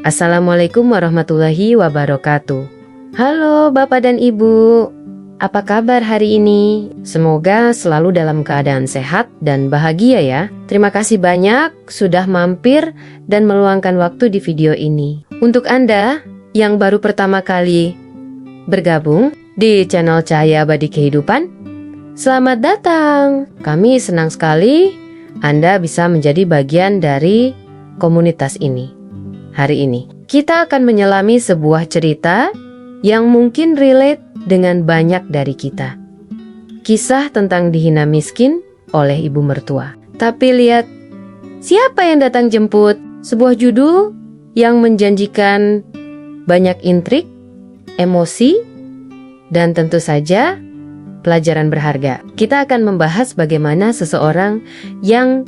Assalamualaikum warahmatullahi wabarakatuh. Halo Bapak dan Ibu, apa kabar hari ini? Semoga selalu dalam keadaan sehat dan bahagia ya. Terima kasih banyak sudah mampir dan meluangkan waktu di video ini. Untuk Anda yang baru pertama kali bergabung di channel Cahaya Abadi Kehidupan, selamat datang. Kami senang sekali Anda bisa menjadi bagian dari komunitas ini. Hari ini kita akan menyelami sebuah cerita yang mungkin relate dengan banyak dari kita. Kisah tentang dihina miskin oleh ibu mertua. Tapi lihat, siapa yang datang jemput? Sebuah judul yang menjanjikan banyak intrik, emosi, dan tentu saja pelajaran berharga. Kita akan membahas bagaimana seseorang yang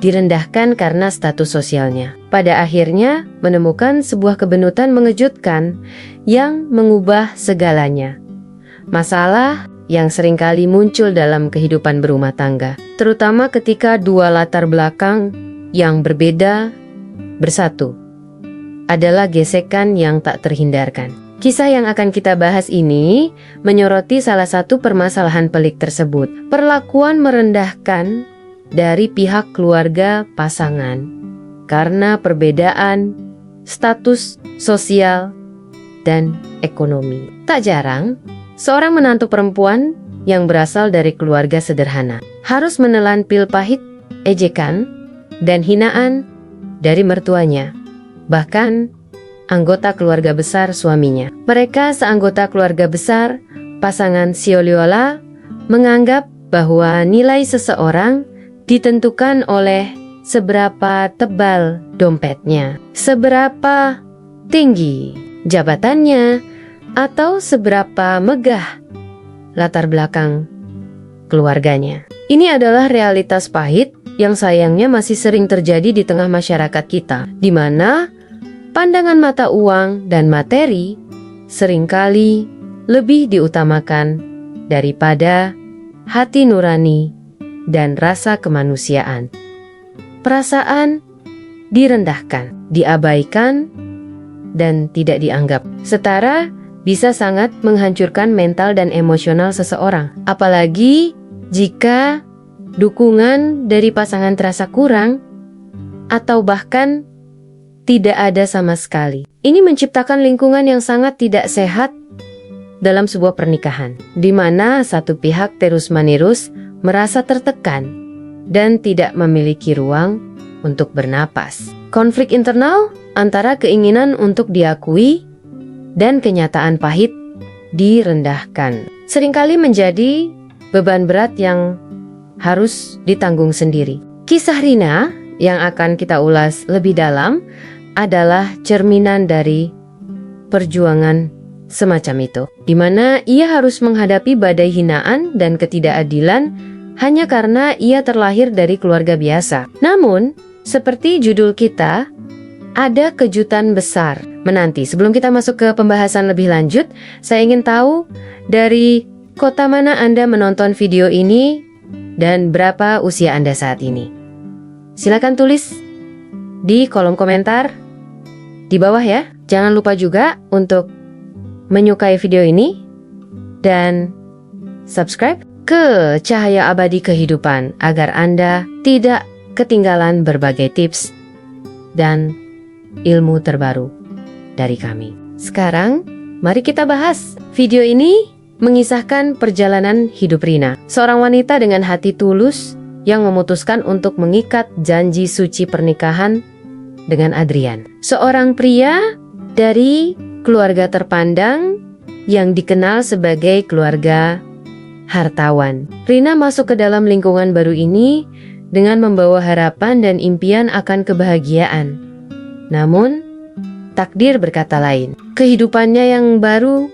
direndahkan karena status sosialnya pada akhirnya menemukan sebuah kebenutan mengejutkan yang mengubah segalanya. Masalah yang seringkali muncul dalam kehidupan berumah tangga, terutama ketika dua latar belakang yang berbeda bersatu, adalah gesekan yang tak terhindarkan. Kisah yang akan kita bahas ini menyoroti salah satu permasalahan pelik tersebut, perlakuan merendahkan dari pihak keluarga pasangan karena perbedaan status sosial dan ekonomi. Tak jarang, seorang menantu perempuan yang berasal dari keluarga sederhana harus menelan pil pahit, ejekan, dan hinaan dari mertuanya, bahkan anggota keluarga besar suaminya. Mereka seanggota keluarga besar, pasangan Sioliola, menganggap bahwa nilai seseorang ditentukan oleh seberapa tebal dompetnya, seberapa tinggi jabatannya, atau seberapa megah latar belakang keluarganya. Ini adalah realitas pahit yang sayangnya masih sering terjadi di tengah masyarakat kita, di mana pandangan mata uang dan materi seringkali lebih diutamakan daripada hati nurani dan rasa kemanusiaan. Perasaan direndahkan, diabaikan, dan tidak dianggap setara bisa sangat menghancurkan mental dan emosional seseorang. Apalagi jika dukungan dari pasangan terasa kurang atau bahkan tidak ada sama sekali. Ini menciptakan lingkungan yang sangat tidak sehat dalam sebuah pernikahan, di mana satu pihak terus-menerus merasa tertekan dan tidak memiliki ruang untuk bernapas. Konflik internal antara keinginan untuk diakui dan kenyataan pahit direndahkan seringkali menjadi beban berat yang harus ditanggung sendiri. Kisah Rina yang akan kita ulas lebih dalam adalah cerminan dari perjuangan semacam itu, di mana ia harus menghadapi badai hinaan dan ketidakadilan hanya karena ia terlahir dari keluarga biasa. Namun, seperti judul kita, ada kejutan besar menanti. Sebelum kita masuk ke pembahasan lebih lanjut, saya ingin tahu dari kota mana Anda menonton video ini dan berapa usia Anda saat ini. Silakan tulis di kolom komentar di bawah ya. Jangan lupa juga untuk menyukai video ini dan subscribe ke Cahaya Abadi Kehidupan agar Anda tidak ketinggalan berbagai tips dan ilmu terbaru dari kami. Sekarang, mari kita bahas. Video ini mengisahkan perjalanan hidup Rina, seorang wanita dengan hati tulus yang memutuskan untuk mengikat janji suci pernikahan dengan Adrian, seorang pria dari keluarga terpandang yang dikenal sebagai keluarga hartawan. Rina masuk ke dalam lingkungan baru ini dengan membawa harapan dan impian akan kebahagiaan. Namun, takdir berkata lain. Kehidupannya yang baru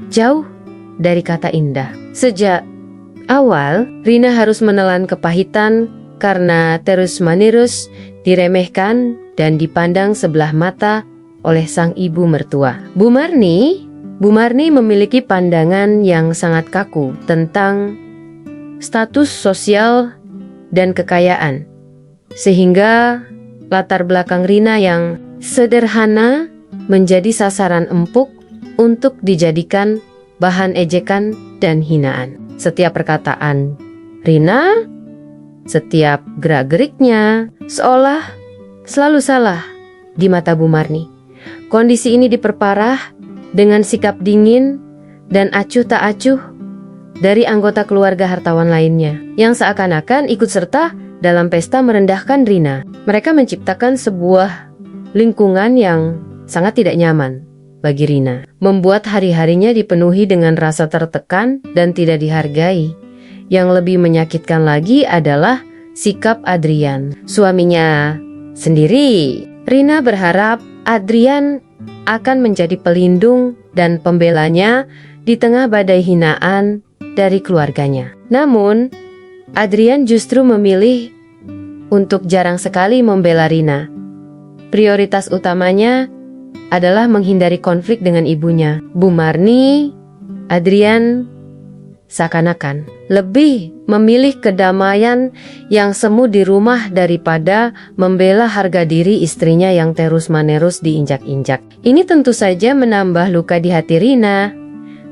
jauh dari kata indah. Sejak awal, Rina harus menelan kepahitan karena terus-menerus diremehkan dan dipandang sebelah mata oleh sang ibu mertua. Bu Marni memiliki pandangan yang sangat kaku tentang status sosial dan kekayaan, sehingga latar belakang Rina yang sederhana menjadi sasaran empuk untuk dijadikan bahan ejekan dan hinaan. Setiap perkataan Rina, setiap gerak-geriknya seolah selalu salah di mata Bu Marni. Kondisi ini diperparah dengan sikap dingin dan acuh tak acuh dari anggota keluarga hartawan lainnya yang seakan-akan ikut serta dalam pesta merendahkan Rina. Mereka menciptakan sebuah lingkungan yang sangat tidak nyaman bagi Rina, membuat hari-harinya dipenuhi dengan rasa tertekan dan tidak dihargai. Yang lebih menyakitkan lagi adalah sikap Adrian, suaminya sendiri. Rina berharap Adrian akan menjadi pelindung dan pembelanya di tengah badai hinaan dari keluarganya. Namun, Adrian justru memilih untuk jarang sekali membela Rina. Prioritas utamanya adalah menghindari konflik dengan ibunya, Bu Marni. Adrian seakan-akan lebih memilih kedamaian yang semu di rumah daripada membela harga diri istrinya yang terus-menerus diinjak-injak. Ini tentu saja menambah luka di hati Rina,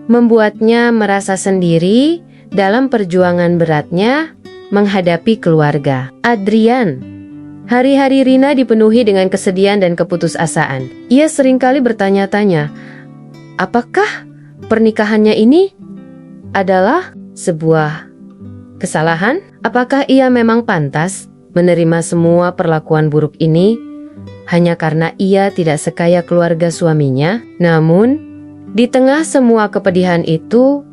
membuatnya merasa sendiri dalam perjuangan beratnya menghadapi keluarga. Adrian, hari-hari Rina dipenuhi dengan kesedihan dan keputusasaan. Ia seringkali bertanya-tanya, apakah pernikahannya ini adalah sebuah kesalahan? Apakah ia memang pantas menerima semua perlakuan buruk ini hanya karena ia tidak sekaya keluarga suaminya? Namun, di tengah semua kepedihan itu,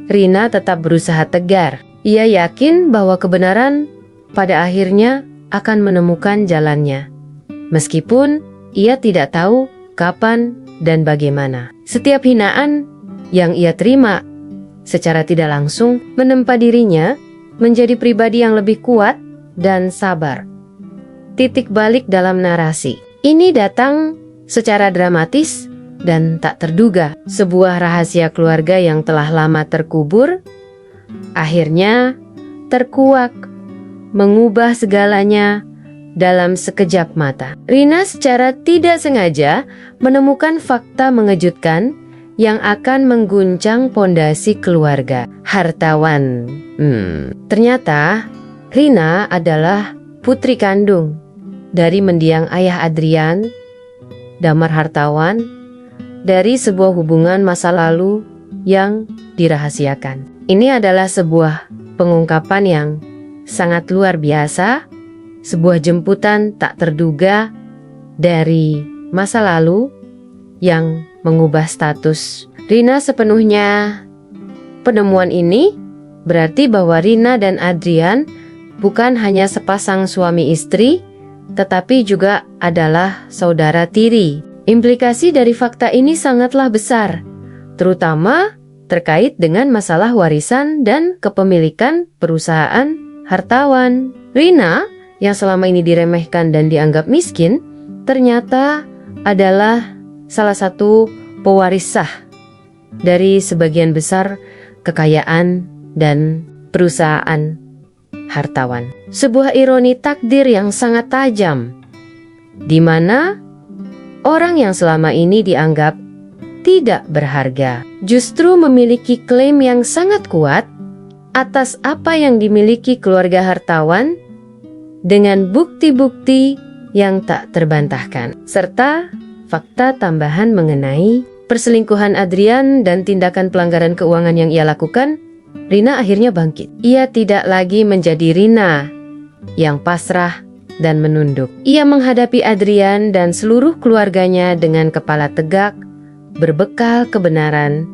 Rina tetap berusaha tegar. Ia yakin bahwa kebenaran pada akhirnya akan menemukan jalannya, meskipun ia tidak tahu kapan dan bagaimana. Setiap hinaan yang ia terima secara tidak langsung menempa dirinya menjadi pribadi yang lebih kuat dan sabar. Titik balik dalam narasi ini datang secara dramatis dan tak terduga. Sebuah rahasia keluarga yang telah lama terkubur akhirnya terkuak, mengubah segalanya dalam sekejap mata. Rina secara tidak sengaja menemukan fakta mengejutkan yang akan mengguncang pondasi keluarga hartawan. Ternyata Rina adalah putri kandung dari mendiang ayah Adrian, damar hartawan, dari sebuah hubungan masa lalu yang dirahasiakan. Ini adalah sebuah pengungkapan yang sangat luar biasa, sebuah jemputan tak terduga dari masa lalu yang mengubah status Rina sepenuhnya. Penemuan ini berarti bahwa Rina dan Adrian bukan hanya sepasang suami istri, tetapi juga adalah saudara tiri. Implikasi dari fakta ini sangatlah besar, terutama terkait dengan masalah warisan dan kepemilikan perusahaan hartawan. Rina, yang selama ini diremehkan dan dianggap miskin, ternyata adalah salah satu pewaris sah dari sebagian besar kekayaan dan perusahaan hartawan. Sebuah ironi takdir yang sangat tajam, di mana orang yang selama ini dianggap tidak berharga justru memiliki klaim yang sangat kuat atas apa yang dimiliki keluarga hartawan dengan bukti-bukti yang tak terbantahkan, serta fakta tambahan mengenai perselingkuhan Adrian dan tindakan pelanggaran keuangan yang ia lakukan. Rina akhirnya bangkit. Ia tidak lagi menjadi Rina yang pasrah dan menunduk. Ia menghadapi Adrian dan seluruh keluarganya dengan kepala tegak, berbekal kebenaran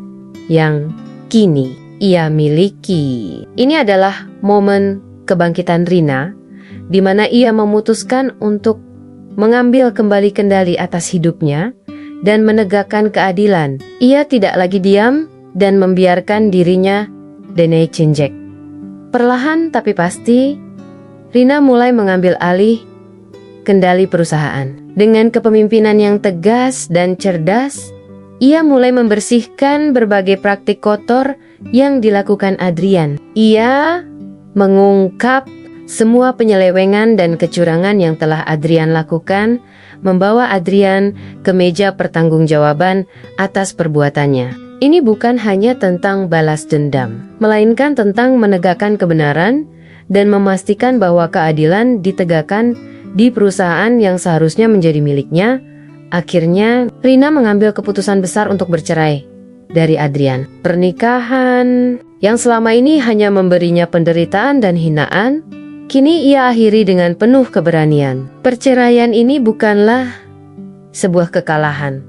yang kini ia miliki. Ini adalah momen kebangkitan Rina, di mana ia memutuskan untuk mengambil kembali kendali atas hidupnya dan menegakkan keadilan. Ia tidak lagi diam dan membiarkan dirinya diinjek. Perlahan tapi pasti, Rina mulai mengambil alih kendali perusahaan. Dengan kepemimpinan yang tegas dan cerdas, ia mulai membersihkan berbagai praktik kotor yang dilakukan Adrian. Ia mengungkap semua penyelewengan dan kecurangan yang telah Adrian lakukan, membawa Adrian ke meja pertanggungjawaban atas perbuatannya. Ini bukan hanya tentang balas dendam, melainkan tentang menegakkan kebenaran dan memastikan bahwa keadilan ditegakkan di perusahaan yang seharusnya menjadi miliknya. Akhirnya, Rina mengambil keputusan besar untuk bercerai dari Adrian. Pernikahan yang selama ini hanya memberinya penderitaan dan hinaan, kini ia akhiri dengan penuh keberanian. Perceraian ini bukanlah sebuah kekalahan,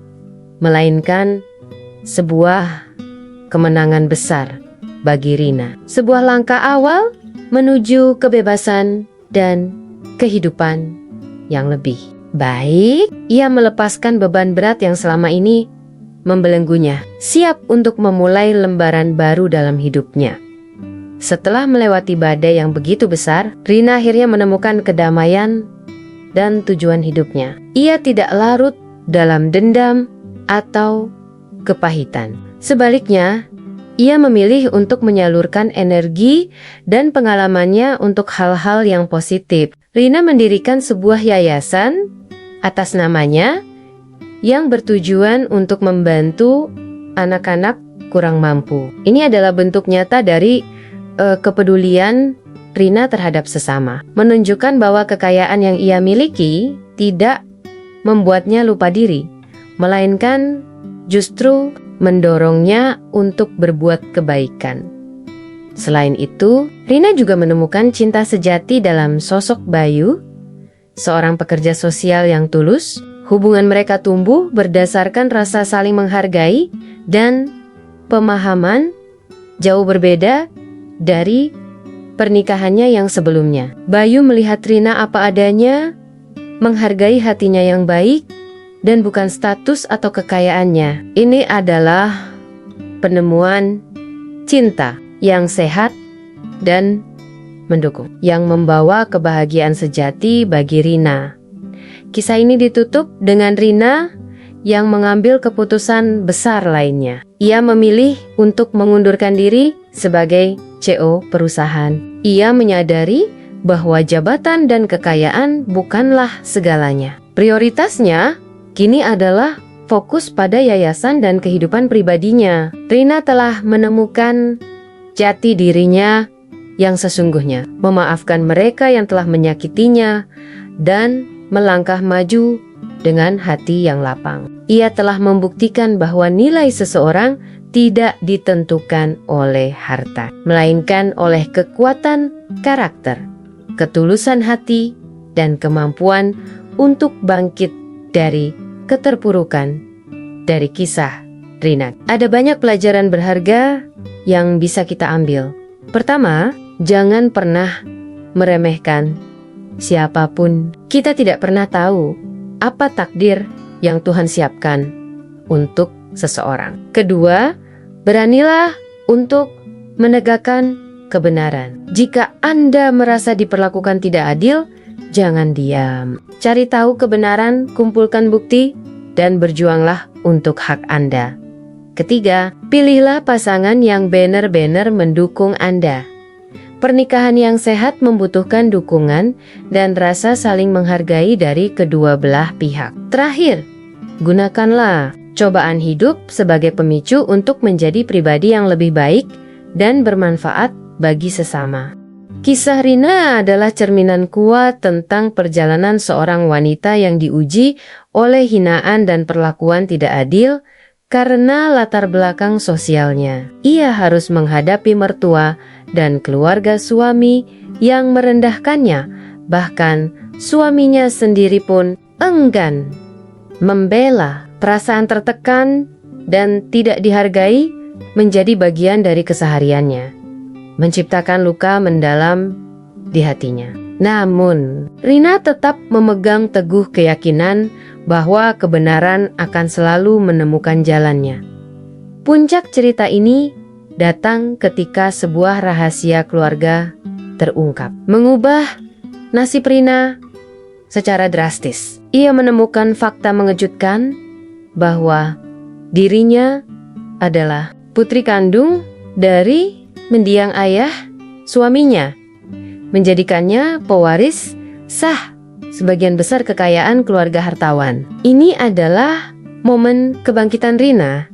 melainkan sebuah kemenangan besar bagi Rina. Sebuah langkah awal menuju kebebasan dan kehidupan yang lebih baik. Ia melepaskan beban berat yang selama ini membelenggunya, siap untuk memulai lembaran baru dalam hidupnya. Setelah melewati badai yang begitu besar, Rina akhirnya menemukan kedamaian dan tujuan hidupnya. Ia tidak larut dalam dendam atau kepahitan. Sebaliknya, ia memilih untuk menyalurkan energi dan pengalamannya untuk hal-hal yang positif. Rina mendirikan sebuah yayasan atas namanya yang bertujuan untuk membantu anak-anak kurang mampu. Ini adalah bentuk nyata dari kepedulian Rina terhadap sesama, menunjukkan bahwa kekayaan yang ia miliki tidak membuatnya lupa diri, melainkan justru mendorongnya untuk berbuat kebaikan. Selain itu, Rina juga menemukan cinta sejati dalam sosok Bayu, seorang pekerja sosial yang tulus. Hubungan mereka tumbuh berdasarkan rasa saling menghargai dan pemahaman, jauh berbeda dari pernikahannya yang sebelumnya. Bayu melihat Rina apa adanya, menghargai hatinya yang baik, dan bukan status atau kekayaannya. Ini adalah penemuan cinta yang sehat dan mendukung, yang membawa kebahagiaan sejati bagi Rina. Kisah ini ditutup dengan Rina yang mengambil keputusan besar lainnya. Ia memilih untuk mengundurkan diri sebagai CEO perusahaan. Ia menyadari bahwa jabatan dan kekayaan bukanlah segalanya. Prioritasnya kini adalah fokus pada yayasan dan kehidupan pribadinya. Rina telah menemukan jati dirinya yang sesungguhnya, memaafkan mereka yang telah menyakitinya, dan melangkah maju dengan hati yang lapang. Ia telah membuktikan bahwa nilai seseorang tidak ditentukan oleh harta, melainkan oleh kekuatan karakter, ketulusan hati, dan kemampuan untuk bangkit dari keterpurukan. Dari kisah Rina, ada banyak pelajaran berharga yang bisa kita ambil. Pertama, jangan pernah meremehkan siapapun. Kita tidak pernah tahu apa takdir yang Tuhan siapkan untuk seseorang. Kedua, beranilah untuk menegakkan kebenaran. Jika Anda merasa diperlakukan tidak adil, jangan diam. Cari tahu kebenaran, kumpulkan bukti, dan berjuanglah untuk hak Anda. Ketiga, pilihlah pasangan yang benar-benar mendukung Anda. Pernikahan yang sehat membutuhkan dukungan dan rasa saling menghargai dari kedua belah pihak. Terakhir, gunakanlah cobaan hidup sebagai pemicu untuk menjadi pribadi yang lebih baik dan bermanfaat bagi sesama. Kisah Rina adalah cerminan kuat tentang perjalanan seorang wanita yang diuji oleh hinaan dan perlakuan tidak adil karena latar belakang sosialnya. Ia harus menghadapi mertua dan keluarga suami yang merendahkannya, bahkan suaminya sendiri pun enggan membela. Perasaan tertekan dan tidak dihargai menjadi bagian dari kesehariannya, menciptakan luka mendalam di hatinya. Namun, Rina tetap memegang teguh keyakinan bahwa kebenaran akan selalu menemukan jalannya. Puncak cerita ini datang ketika sebuah rahasia keluarga terungkap, mengubah nasib Rina secara drastis. Ia menemukan fakta mengejutkan bahwa dirinya adalah putri kandung dari mendiang ayah suaminya, menjadikannya pewaris sah sebagian besar kekayaan keluarga hartawan. Ini adalah momen kebangkitan Rina,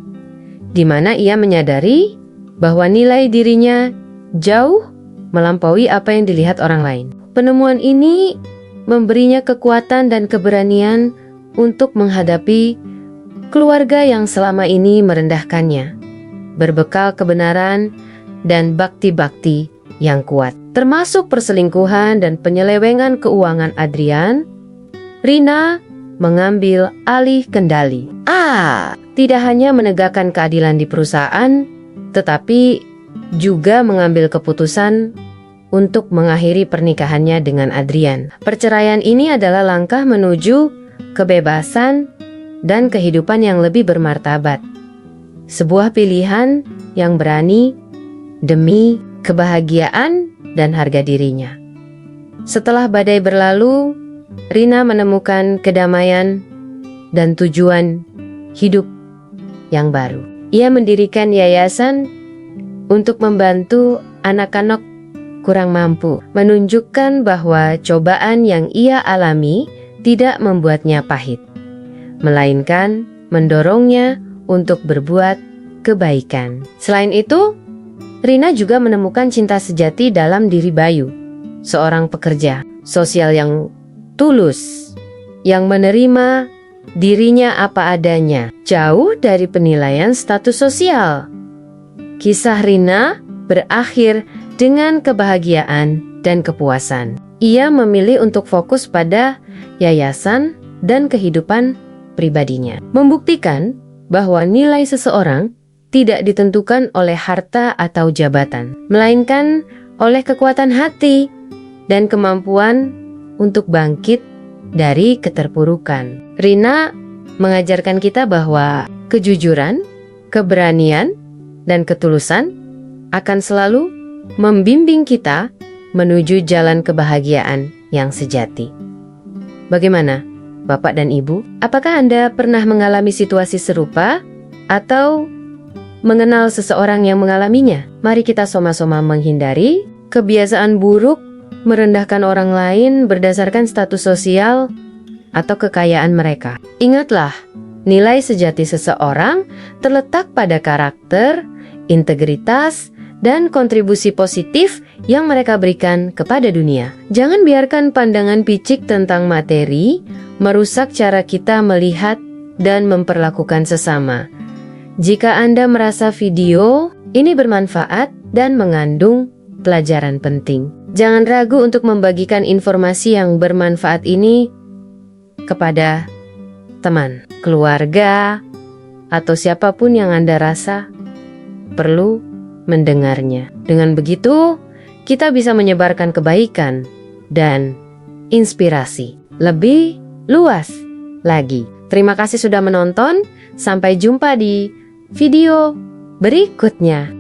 di mana ia menyadari bahwa nilai dirinya jauh melampaui apa yang dilihat orang lain. Penemuan ini memberinya kekuatan dan keberanian untuk menghadapi keluarga yang selama ini merendahkannya, berbekal kebenaran dan bakti-bakti yang kuat. Termasuk perselingkuhan dan penyelewengan keuangan Adrian, Rina mengambil alih kendali. Tidak hanya menegakkan keadilan di perusahaan, tetapi juga mengambil keputusan untuk mengakhiri pernikahannya dengan Adrian. Perceraian ini adalah langkah menuju kebebasan dan kehidupan yang lebih bermartabat. Sebuah pilihan yang berani demi kebahagiaan dan harga dirinya. Setelah badai berlalu, Rina menemukan kedamaian dan tujuan hidup yang baru. Ia mendirikan yayasan untuk membantu anak-anak kurang mampu, menunjukkan bahwa cobaan yang ia alami tidak membuatnya pahit, melainkan mendorongnya untuk berbuat kebaikan. Selain itu, Rina juga menemukan cinta sejati dalam diri Bayu, seorang pekerja sosial yang tulus, yang menerima dirinya apa adanya, jauh dari penilaian status sosial. Kisah Rina berakhir dengan kebahagiaan dan kepuasan. Ia memilih untuk fokus pada yayasan dan kehidupan pribadinya, membuktikan bahwa nilai seseorang tidak ditentukan oleh harta atau jabatan, melainkan oleh kekuatan hati dan kemampuan untuk bangkit dari keterpurukan. Rina mengajarkan kita bahwa kejujuran, keberanian, dan ketulusan akan selalu membimbing kita menuju jalan kebahagiaan yang sejati. Bagaimana, Bapak dan Ibu? Apakah Anda pernah mengalami situasi serupa atau mengenal seseorang yang mengalaminya? Mari kita sama-sama menghindari kebiasaan buruk merendahkan orang lain berdasarkan status sosial atau kekayaan mereka. Ingatlah, nilai sejati seseorang terletak pada karakter, integritas, dan kontribusi positif yang mereka berikan kepada dunia. Jangan biarkan pandangan picik tentang materi merusak cara kita melihat dan memperlakukan sesama. Jika Anda merasa video ini bermanfaat dan mengandung pelajaran penting, jangan ragu untuk membagikan informasi yang bermanfaat ini kepada teman, keluarga, atau siapapun yang Anda rasa perlu mendengarnya. Dengan begitu, kita bisa menyebarkan kebaikan dan inspirasi lebih luas lagi. Terima kasih sudah menonton. Sampai jumpa di video berikutnya.